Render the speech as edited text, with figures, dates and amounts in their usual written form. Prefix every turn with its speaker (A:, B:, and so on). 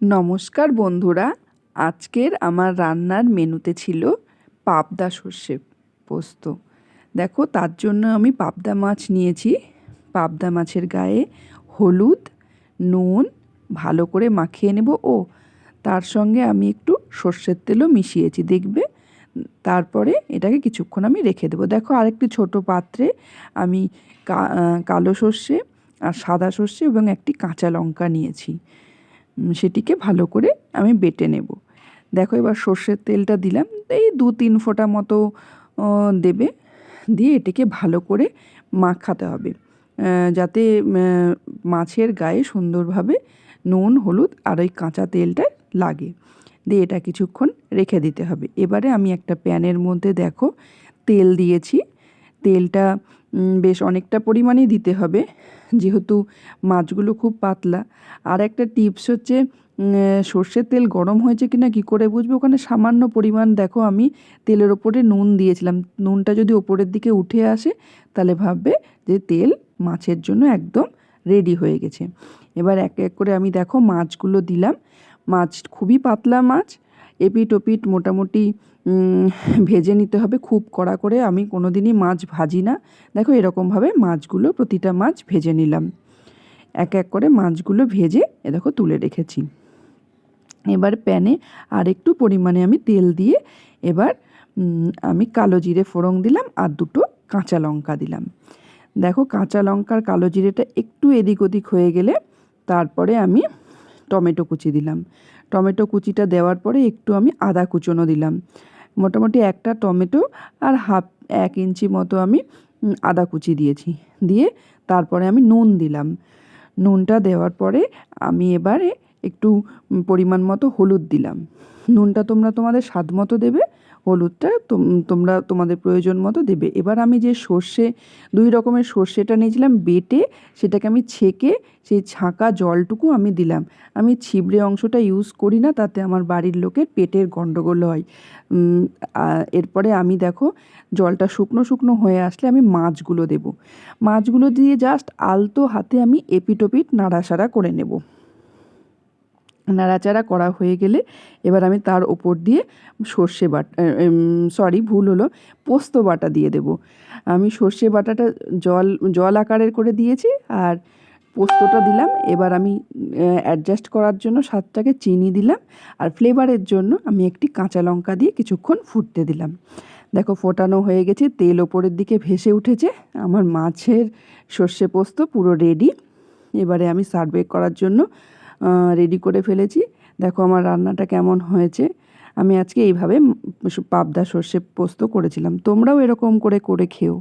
A: নমস্কার বন্ধুরা, আজকের আমার রান্নার মেনুতে ছিল পাবদা সর্ষে পোস্ত। দেখো, তার জন্য আমি পাবদা মাছ নিয়েছি। পাবদা মাছের গায়ে হলুদ, নুন ভালো করে মাখিয়ে নেব। তার সঙ্গে আমি একটু সর্ষের তেলও মিশিয়েছি, দেখবে। তারপরে এটাকে কিছুক্ষণ আমি রেখে দেবো। দেখো, আরেকটি ছোট পাত্রে আমি কালো সর্ষে আর সাদা সর্ষে এবং একটি কাঁচা লঙ্কা নিয়েছি। সেটিকে ভালো করে আমি বেটে নেব। দেখো, এবার সর্ষের তেলটা দিলাম, এই 2-3 ফোঁটা মতো দেবে। দিয়ে এটিকে ভালো করে মাখাতে হবে, যাতে মাছের গায়ে সুন্দরভাবে নুন, হলুদ আর ওই কাঁচা তেলটা লাগে। দিয়ে এটা কিছুক্ষণ রেখে দিতে হবে। এবারে আমি একটা প্যানের মধ্যে দেখো তেল দিয়েছি। তেলটা বেশ অনেকটা পরিমাণেই দিতে হবে, যেহেতু মাছগুলো খুব পাতলা। আর একটা টিপস হচ্ছে, সর্ষের তেল গরম হয়েছে কিনা কী করে বুঝবে? ওখানে সামান্য পরিমাণ দেখো আমি তেলের ওপরে নুন দিয়েছিলাম। নুনটা যদি ওপরের দিকে উঠে আসে তাহলে ভাববে যে তেল মাছের জন্য একদম রেডি হয়ে গেছে। এবার এক এক করে আমি দেখো মাছগুলো দিলাম। মাছ খুবই পাতলা মাছ, এপিট ওপিট মোটামুটি ভেজে নিতে হবে। খুব কড়া করে আমি কোনো দিনই মাছ ভাজি না। দেখো, এরকমভাবে মাছগুলো প্রতিটা মাছ ভেজে নিলাম। এক এক করে মাছগুলো ভেজে দেখো তুলে রেখেছি। এবার প্যানে আর একটু পরিমাণে আমি তেল দিয়ে এবার আমি কালো জিরে ফোড়ন দিলাম আর 2টো কাঁচা লঙ্কা দিলাম। দেখো, কাঁচা লঙ্কার কালো জিরেটা একটু এদিক ওদিক হয়ে গেলে তারপরে আমি টমেটো কুচি দিলাম। টমেটো কুচিটা দেওয়ার পরে একটু আমি আদা কুচনো দিলাম। মোটামুটি একটা টমেটো আর 1 ইঞ্চি মতো আমি আদা কুচি দিয়েছি। দিয়ে তারপরে আমি নুন দিলাম। নুনটা দেওয়ার পরে আমি এবারে একটু পরিমাণ মতো হলুদ দিলাম। নুনটা তোমরা তোমাদের স্বাদ মতো দেবে, হলুদটা তোমরা তোমাদের প্রয়োজন মতো দেবে। এবার আমি যে সর্ষে 2 রকমের সর্ষেটা নিয়েছিলাম বেটে, সেটাকে আমি ছেঁকে সেই ছাঁকা জলটুকু আমি দিলাম। আমি ছিবড়ে অংশটা ইউজ করি না, তাতে আমার বাড়ির লোকের পেটের গণ্ডগোল হয়। এরপরে আমি দেখো জলটা শুকনো শুকনো হয়ে আসলে আমি মাছগুলো দেব। মাছগুলো দিয়ে জাস্ট আলতো হাতে আমি এপিট ওপিট নাড়াচাড়া করে নেব। নাড়াচাড়া করা হয়ে গেলে এবার আমি তার ওপর দিয়ে পোস্ত বাটা দিয়ে দেব। আমি সর্ষে বাটাটা জল আকারের করে দিয়েছি আর পোস্তটা দিলাম। এবার আমি অ্যাডজাস্ট করার জন্য স্বাদটাকে চিনি দিলাম আর ফ্লেভারের জন্য আমি একটি কাঁচা লঙ্কা দিয়ে কিছুক্ষণ ফুটতে দিলাম। দেখো, ফোটানো হয়ে গেছে, তেল ওপরের দিকে ভেসে উঠেছে। আমার মাছের সর্ষে পোস্ত পুরো রেডি। এবারে আমি সার্ভ করার জন্য রেডি করে ফেলেছি। দেখো আমার রান্নাটা কেমন হয়েছে। আমি আজকে এইভাবে পাবদা সর্ষে পোস্ত করেছিলাম। তোমরাও এরকম করে খেও।